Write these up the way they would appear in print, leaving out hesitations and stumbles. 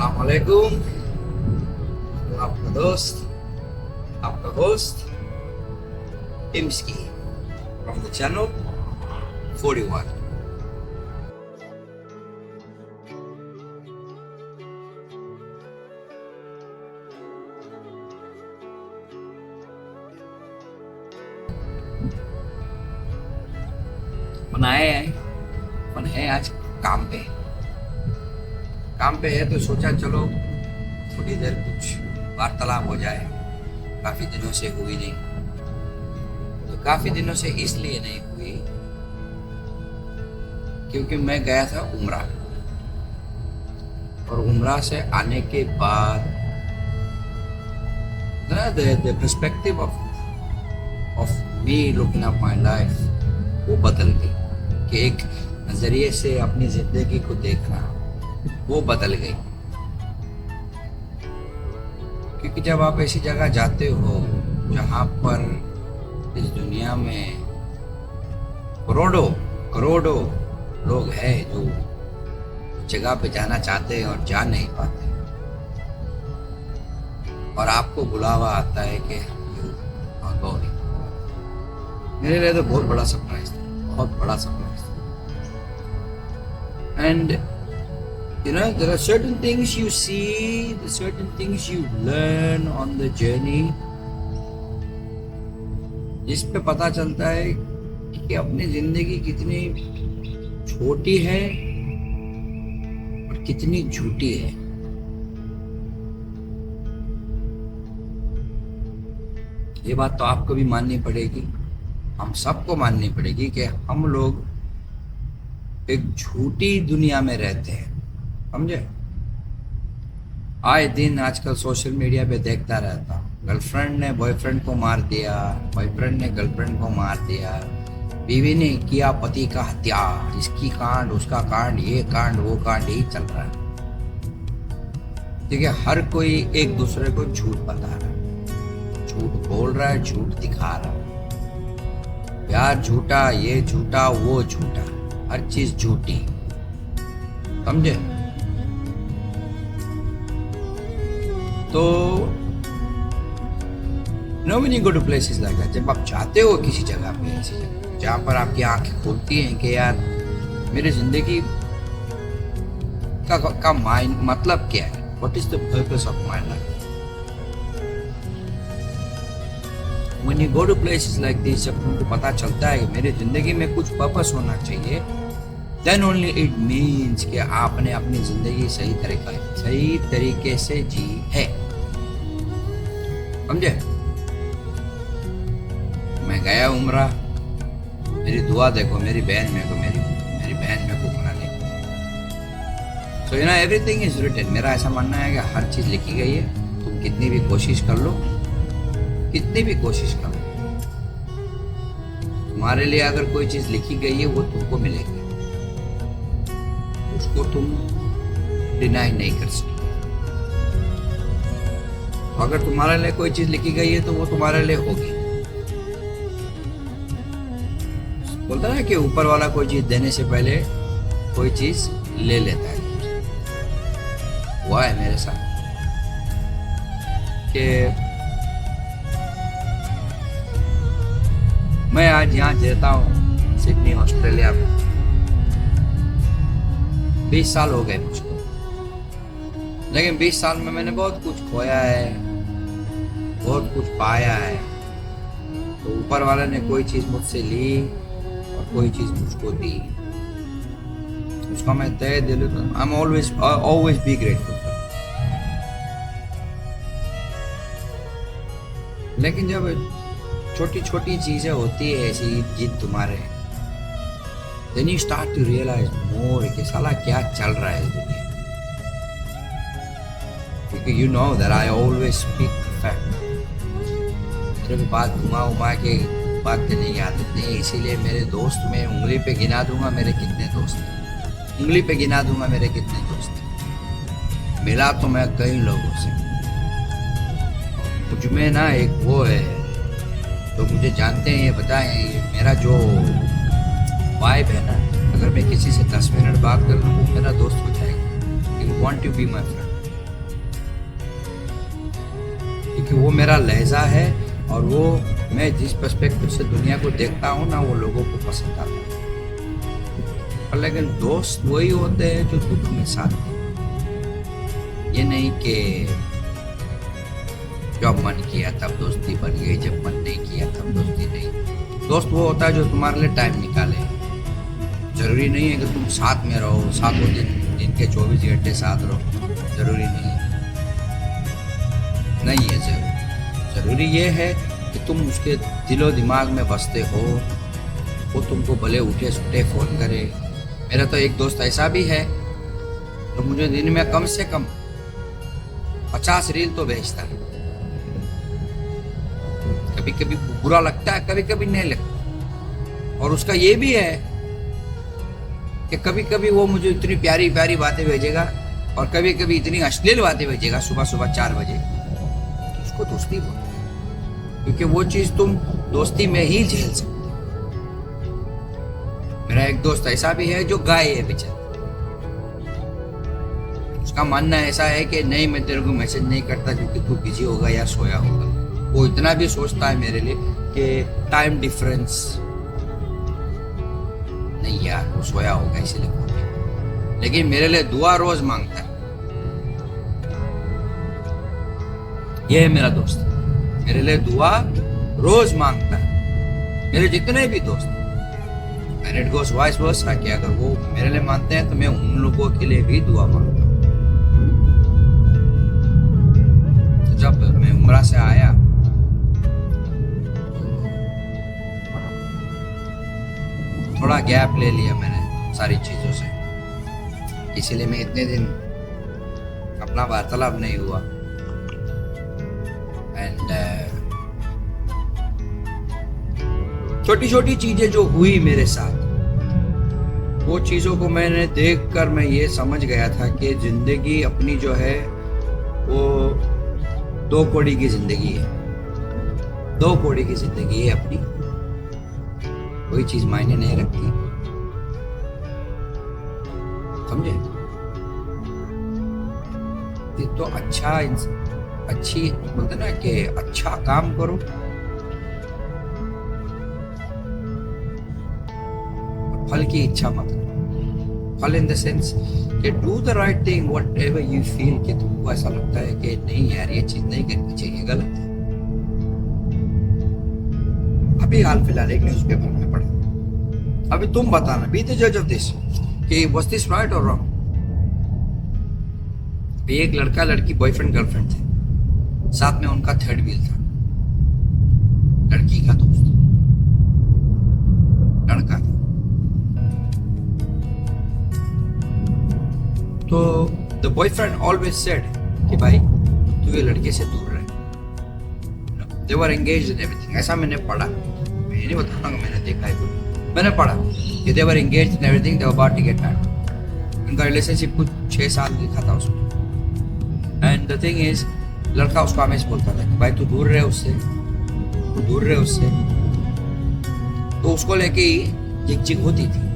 अस्सलामुअलैकुम। आपका दोस्त, आपका होस्ट टिम्सकी फ्रॉम द चैनल 41। अपन है आज काम पे है तो सोचा चलो थोड़ी देर कुछ वार्तालाप हो जाए। काफी दिनों से हुई नहीं, तो काफी दिनों से इसलिए नहीं हुई क्योंकि मैं गया था उम्रा, और उम्रा से आने के बाद the perspective of me looking up my life वो बदल गई, कि एक नजरिए से अपनी जिंदगी को देखना वो बदल गई। क्योंकि जब आप ऐसी जगह जाते हो जहां पर इस दुनिया में करोड़ों करोड़ों लोग हैं जो जगह पे जाना चाहते हैं और जा नहीं पाते, और आपको बुलावा आता है कि गोइंग, मेरे लिए तो बहुत बड़ा सरप्राइज था, बहुत बड़ा सरप्राइज था। And you know, there are certain things you see, the certain things you learn on the journey, जिस पे पता चलता है कि अपनी जिंदगी कितनी छोटी है और कितनी झूठी है। ये बात तो आपको भी माननी पड़ेगी, हम सबको माननी पड़ेगी कि हम लोग एक झूठी दुनिया में रहते हैं, समझे। आए दिन आजकल सोशल मीडिया पे देखता रहता हूँ, गर्लफ्रेंड ने बॉयफ्रेंड को मार दिया, बॉयफ्रेंड ने गर्लफ्रेंड को मार दिया, बीवी ने किया पति का हत्या, इसकी कांड उसका कांड, ये कांड वो कांड, यही चल रहा है। ठीक है, हर कोई एक दूसरे को झूठ बता रहा है, झूठ बोल रहा है, झूठ दिखा रहा है। प्यार झूठा, ये झूठा, वो झूठा, हर चीज झूठी, समझे। तो no when you go to places like that, जब आप जाते हो किसी जगह पे, ऐसी जगह जहाँ पर आपकी आंखें खुलती हैं कि यार मेरी जिंदगी का मतलब क्या है, what is the purpose of my life. When you go to places like this, जब तुमको पता चलता है कि मेरी जिंदगी में कुछ पर्पस होना चाहिए, then only it means कि आपने अपनी जिंदगी सही तरीके से जी है, समझे। मैं गया उम्रा, मेरी दुआ देखो, मेरी बहन मेरे को बनाने। So you know everything is written। मेरा ऐसा मानना है कि हर चीज लिखी गई है, तुम कितनी भी कोशिश कर लो, तुम्हारे लिए अगर कोई चीज लिखी गई है वो तुमको मिलेगी, उसको तुम डिनाई नहीं कर सकते। अगर तुम्हारे लिए कोई चीज लिखी गई है तो वो तुम्हारे लिए होगी। बोलता है कि ऊपर वाला कोई चीज देने से पहले कोई चीज ले लेता है। हुआ है मेरे साथ कि मैं आज यहाँ रहता हूँ सिडनी ऑस्ट्रेलिया में, 20 साल हो गए मुझको, लेकिन 20 साल में मैंने बहुत कुछ खोया है, बहुत कुछ पाया है। तो ऊपर वाले ने कोई चीज मुझसे ली और कोई चीज मुझको दी, उसका मैं तहे दिल I am always be grateful. लेकिन जब छोटी छोटी चीजें होती है ऐसी जीत तुम्हारे, then you start to realize more कि साला क्या चल रहा है दुनिया। क्योंकि you know that I always speak fact। मेरे को बात घुमा के बात करने की आदत नहीं, इसीलिए मेरे दोस्त में उंगली पे गिना दूंगा मेरे कितने दोस्त हैं, मिला तो मैं कई लोगों से। मुझ में ना एक वो है, तो मुझे जानते हैं, ये बताएं, मेरा जो वाइब है ना, अगर मैं किसी से 10 मिनट बात कर लूँ वो मेरा दोस्त हो जाएगा। You want to be my friend. क्योंकि वो मेरा लहजा है और वो मैं जिस पर्सपेक्टिव से दुनिया को देखता हूँ ना, वो लोगों को पसंद आता है। पर लेकिन दोस्त वही होते हैं जो दुख में साथ दें। ये नहीं कि जब मन किया तब दोस्ती बन गई, जब मन नहीं किया तब दोस्ती नहीं। दोस्त वो होता है जो तुम्हारे लिए टाइम निकाले। जरूरी नहीं है कि तुम साथ में रहो, सातों दिन के 24 घंटे साथ रहो, जरूरी नहीं है। नहीं है जरूरी ये है कि तुम उसके दिलो दिमाग में बसते हो। वो तुमको भले उठे सुठे फ़ोन करे। मेरा तो एक दोस्त ऐसा भी है तो मुझे दिन में कम से कम 50 रील तो भेजता है। कभी कभी बुरा लगता है, कभी कभी नहीं लगता। और उसका ये भी है कि कभी कभी वो मुझे इतनी प्यारी प्यारी बातें भेजेगा और कभी कभी इतनी अश्लील बातें भेजेगा सुबह सुबह 4 बजे। उसको दोस्ती बोलते हैं, क्योंकि वो चीज तुम दोस्ती में ही झेल सकते। मेरा एक दोस्त ऐसा भी है जो गाय है बेचारा। उसका मानना ऐसा है कि नहीं, मैं तेरे को मैसेज नहीं करता क्योंकि तू बिजी होगा या सोया होगा। वो इतना भी सोचता है मेरे लिए कि टाइम डिफरेंस नहीं यार, वो सोया होगा इसलिए। लेकिन मेरे लिए दुआ रोज मांगता है। ये है मेरा दोस्त, मेरे लिए दुआ रोज मांगता है। मेरे जितने भी दोस्त, and it goes vice versa, कि अगर वो मेरे लिए मानते हैं तो मैं उन लोगों के लिए भी दुआ मांगता हूँ। तो जब मैं उम्रा से आया थोड़ा गैप ले लिया मैंने सारी चीजों से, इसीलिए मैं इतने दिन अपना वार्तालाप नहीं हुआ। एंड छोटी छोटी चीजें जो हुई मेरे साथ, वो चीजों को मैंने देखकर मैं ये समझ गया था कि जिंदगी अपनी जो है वो 2 कौड़ी की जिंदगी है। 2 कौड़ी की जिंदगी है अपनी, कोई चीज मायने नहीं रखती, समझे? तो अच्छी बोलते ना कि अच्छा काम करो, फल की इच्छा मत करो। फल इन द सेंस कि do the right thing what ever you feel, कि तुमको ऐसा लगता है कि नहीं यार ये चीज नहीं करनी चाहिए, गलत है। अभी हाल फिलहाल एक न्यूज़पेपर में पढ़ा, अभी तुम बताना, बी द जज ऑफ दिस, कि वाज दिस राइट और रॉन्ग। एक लड़का लड़की बॉयफ्रेंड गर्लफ्रेंड थे, साथ में उनका थर्ड व्हील था, लड़की का दोस्त लड़का था। तो द बॉयफ्रेंड ऑलवेज सेड कि भाई तू ये लड़के से दूर रहे। दे वर एंगेज्ड इन एवरीथिंग, ऐसा मैंने पढ़ा, मैं नहीं बताऊंगा, मैंने देखा है, मैंने पढ़ा कि they were engaged in everything, they were about to get married. उनका रिलेशनशिप कुछ 6 साल लिखा था उसमें। एंड द थिंग इज, लड़का उसको हमेशा बोलता था कि भाई तू दूर रहे उससे, तू दूर रहे उससे। तो उसको लेके ही झिक होती थी।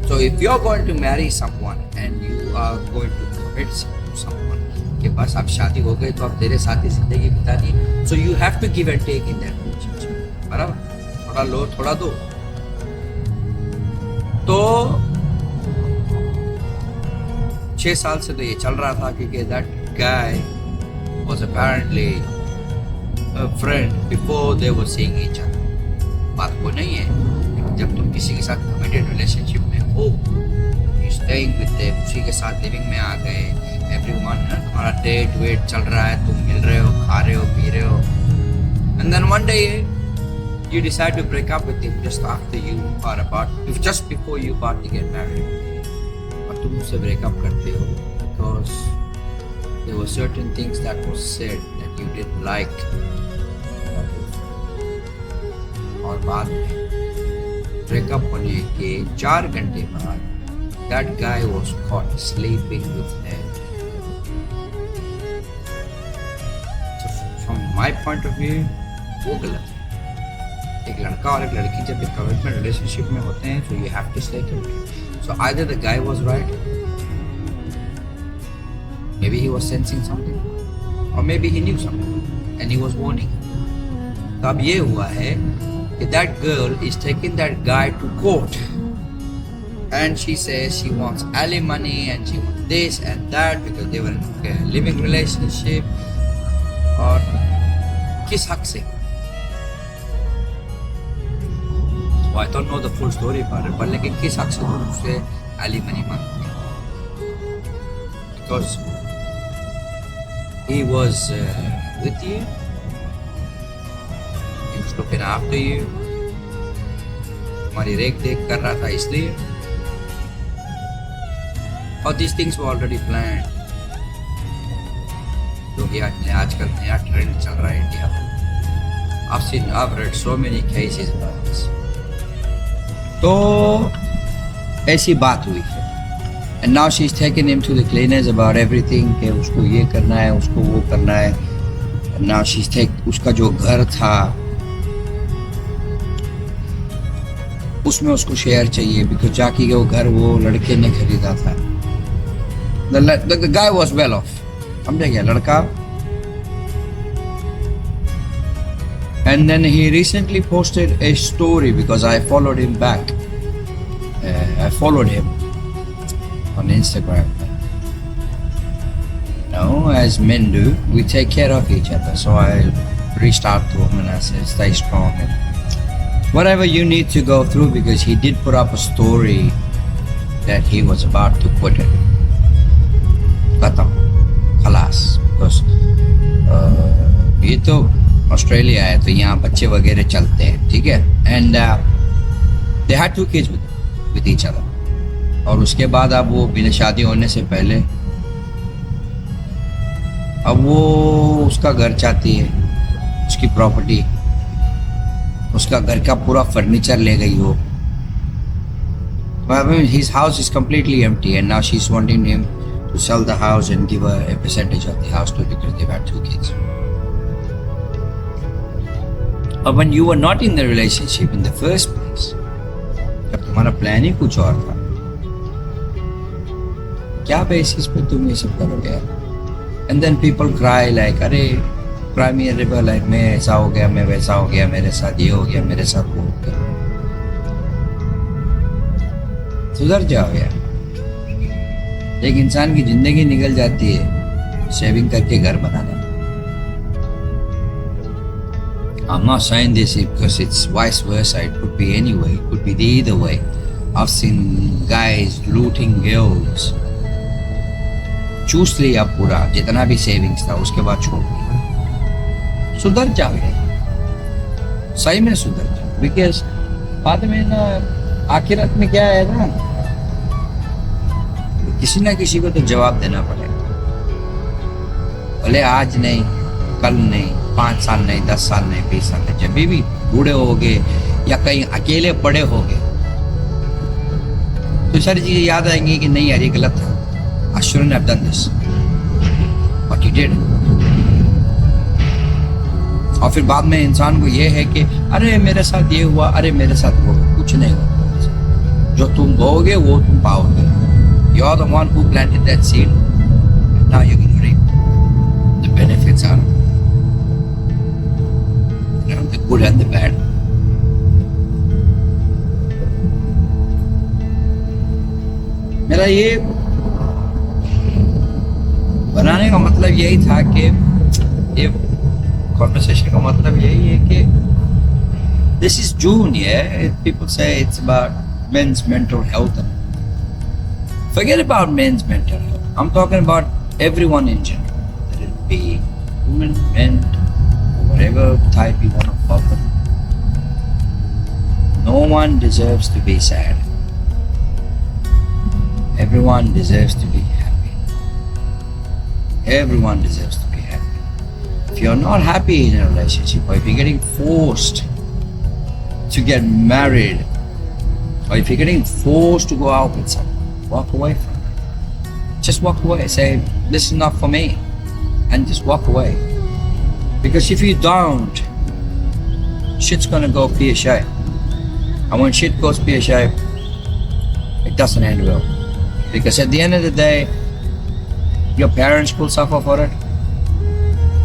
So if you are going to marry someone and you are going to commit to someone, कि बस अब शादी हो गई तो अब तेरे साथ ही जिंदगी बितानी, so you have to give and take in that relationship, बराबर? थोड़ा लो थोड़ा दो। तो 6 साल से तो ये चल रहा था क्योंकि that guy was apparently a friend before they were seeing each other। बात वो नहीं है, लेकिन जब तुम किसी के साथ कमिटेड रिलेशनशिप में हो, स्टेइंग विद देम, उसी के साथ लिविंग में आ गए, एवरीवन तुम्हारा डेट वेट चल रहा है, तुम मिल रहे हो, खा रहे हो, पी रहे हो, and then one day you decide to break up with him just after you are about just before you about to get married, और तुम उससे breakup करते हो because there were certain things that was said that you didn't like। और बाद में breakup होने के 4 घंटे बाद that guy was caught sleeping with her। So from my point of view वो गलत है। एक लड़का और एक लड़की जब एक कमिटमेंट रिलेशनशिप में होते हैं so you have to stay committed। So either the guy was right, maybe he was sensing something, or maybe he knew something and he was warning her. तो अब ये हुआ है कि that girl is taking that guy to court and she says she wants alimony and she wants this and that because they were in a living relationship. और किस हक से? So I don't know the full story about it, but लेकिन किस हक से तुम उससे alimony मांगते हो? Because he was with you, he was looking after you, तुम्हारी रेख देख कर रहा था इसलिए, और these things were already planned. जो कि आजकल नया ट्रेंड चल रहा है इंडिया में. I've read so many cases about this. तो ऐसी बात हुई है. And now she's taking him to the cleaners about everything कि उसको ये करना है, उसको वो करना है. And now उसका जो घर था उसमें उसको शेयर चाहिए because जाके वो घर वो लड़के ने खरीदा था. The guy was well off. समझा क्या लड़का. And then he recently posted a story because I followed him back. I followed him on Instagram. As men do, we take care of each other. So I reached out to him and I said, stay strong and whatever you need to go through, because he did put up a story that he was about to quit it. खलास. Because ये तो Australia है तो यहाँ बच्चे वगैरह चलते हैं, ठीक है. And they had 2 kids with each other. और उसके बाद अब वो बिना शादी होने से पहले अब वो उसका घर चाहती है, उसकी प्रॉपर्टी, उसका घर का पूरा फर्नीचर ले गई हो. His house is completely empty and now she's wanting him to sell the house and give her a percentage of the house too because they've had 2 kids. But when you were not in the relationship in the first place, जब तुम्हारा plan ही कुछ और था, क्या basis पे तुम ये सब करोगे? And then people cry like, अरे cry me a river, like मैं ऐसा हो गया, मैं वैसा हो गया, मेरे साथ ये हो गया, मेरे साथ वो हो गया. सुधर जाओ यार. एक इंसान की जिंदगी निकल जाती है सेविंग करके घर बनाने. I'm not saying this because it's vice versa. It could be any way. It could be the either way. I've seen guys looting girls. चूस लिया पूरा जितना भी सेविंग्स था, उसके बाद छोड़ दिया. सुधर जाओ यार, सही में सुधर जाओ. बिकॉज बाद में ना आखिरत में क्या है ना, किसी ना किसी को तो जवाब देना पड़ेगा. भले आज नहीं, कल नहीं, 5 साल नहीं, 10 साल नहीं, 20 साल नहीं, जब भी बूढ़े होगे या कहीं अकेले पड़े होगे तो सारी चीजें याद आएंगी कि नहीं यार ये गलत था. I shouldn't have done this, but you did. और फिर बाद में इंसान को ये है कि अरे मेरे साथ ये हुआ, अरे मेरे साथ वो. कुछ नहीं हुआ. जो तुम बोओगे वो तुम पाओगे. You're the one who planted that seed, and now you're going to reap the benefits out of it. The good and the bad. मेरा ये बनाने का मतलब यही था कि ये कॉन्वर्सेशन का मतलब यही है कि this is June, yeah. People say it's about men's mental health. Forget about men's mental health. I'm talking about everyone in general. Let it be women, men, whatever type you want to call them. No one deserves to be sad. Everyone deserves to be happy. Everyone deserves to be happy. If you're not happy in a relationship, or if you're getting forced to get married, or if you're getting forced to go out with someone, walk away from it. Just walk away. Say, this is not for me. And just walk away. Because if you don't, shit's gonna go pear-shaped. And when shit goes pear-shaped, it doesn't end well. Because at the end of the day, your parents will suffer for it.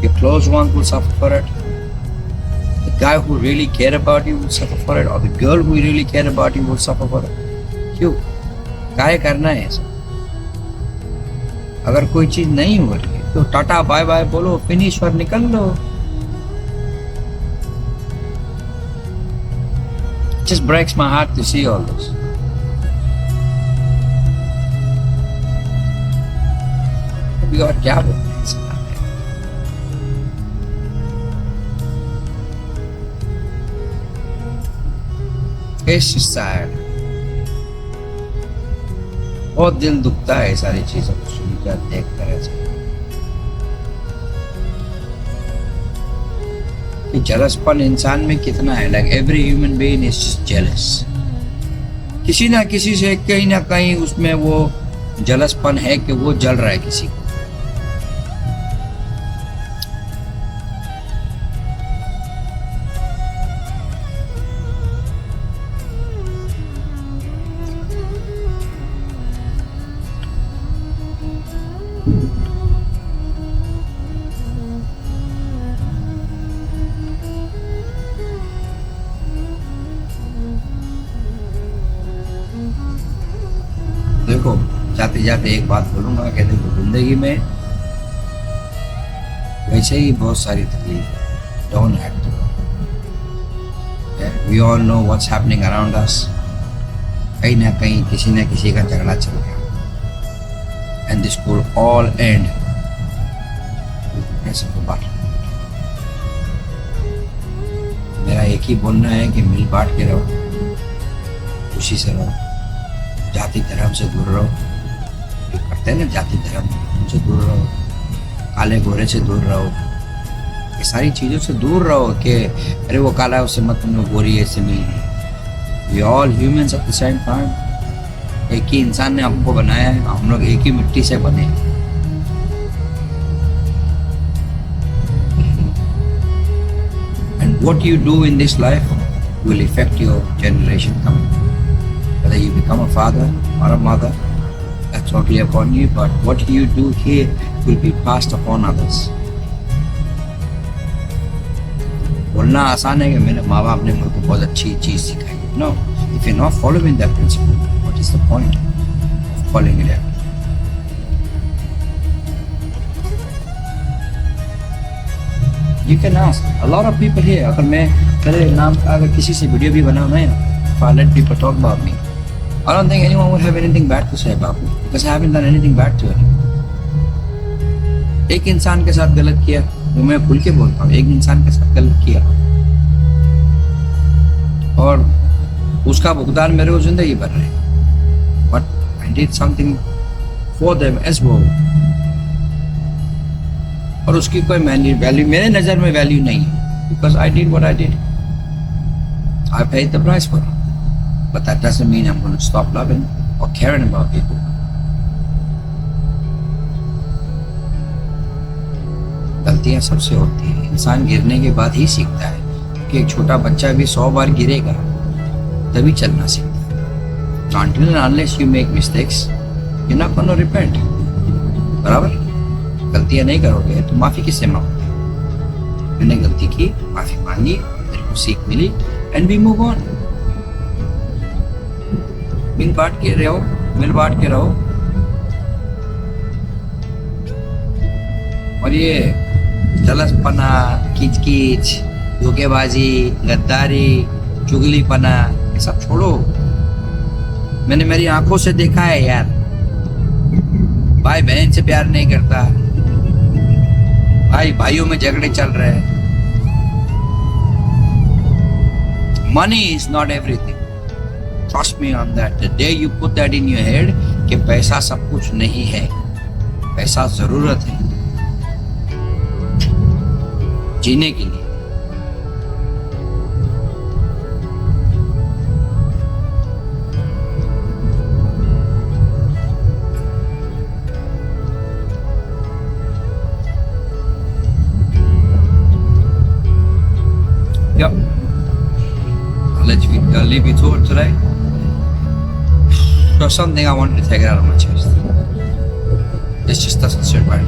Your close ones will suffer for it. The guy who really care about you will suffer for it, or the girl who really care about you will suffer for it. क्यों? काहे करना है ऐसा? अगर कोई चीज नहीं हो रही है तो टाटा बाय बाय बोलो, फिनिश और निकल लो. Just breaks my heart to see all this. अभी और क्या बोलते हैं इस बारे में? It's just sad. बहुत दिल दुखता है सारी चीजों को सुनकर देख कर ऐसे कि जेलसपन इंसान में कितना है. Like every human being is just jealous. किसी ना किसी से कहीं ना कहीं उसमें वो जेलसपन है कि वो जल रहा है किसी को. देखो जाते जाते एक बात बोलूंगा कि देखो जिंदगी में वैसे ही बहुत सारी तकलीफ है. Don't have to. We all know what's happening around us. कहीं ना कहीं किसी न किसी का झगड़ा चल गया. And this will all and. ऐसे को बात मेरा एक ही बोलना है कि मिल बांट के रहो, खुशी से रहो, जाति धर्म से दूर रहो. जो करते हैं ना जाति धर्म, उनसे दूर रहो, काले गोरे से दूर रहो, ये सारी चीज़ों से दूर रहो कि अरे वो काला है उससे मत मिलो, गोरी है इससे नहीं. We all humans at the same time. एक ही इंसान ने हमको बनाया है, हम लोग एक ही मिट्टी से बने हैं. And what you do in this life will effect your generation coming. Whether you become a father or a mother, that's totally upon you. But what you do here will be passed upon others. बोलना आसान है कि मेरे माँ बाप ने मुझे बहुत अच्छी चीज सिखाई. No, if you're not following that principle, what is the point of following it out? You can ask a lot of people here. अगर मैं मेरे नाम अगर किसी से वीडियो भी बनाऊँ ना, if I let people talk about me, I don't think anyone would have anything bad to say about me because I haven't done anything bad to anyone. एक इंसान के साथ गलत किया वो मैं खुल के बोलता हूँ. एक इंसान के साथ गलत किया और उसका भुगतान मेरे को जिंदगी भर रहे. But I did something for them as well. और उसकी कोई वैल्यू मेरे नजर में वैल्यू नहीं है because I did what I did. I paid the price for it. But that doesn't mean I'm going to stop loving or caring about people. गलतियां सबसे होती है. इंसान गिरने के बाद ही सीखता है कि एक छोटा बच्चा भी 100 बार गिरेगा तभी चलना सीखता है. Until and unless you make mistakes, you're not going to repent. बराबर? गलतियां नहीं करोगे तो माफी किससे मांगोगे? मैंने गलती की, माफी मांगी, मेरे को सीख मिली, and we move on. मिल बांट के रहो, मिल बांट के रहो. और ये जलसपना, कीच-कीच, धोखेबाजी, गद्दारी, चुगलीपना, ये सब छोड़ो. मैंने मेरी आंखों से देखा है यार. भाई बहन से प्यार नहीं करता, भाई भाइयों में झगड़े चल रहे हैं. Money is not everything. Trust me on that. The day you put that in your head कि पैसा सब कुछ नहीं है, पैसा जरूरत है जीने के लिए. Yep. I'll leave you to it today. There's something I wanted to take it out of my chest. It's just doesn't sit right.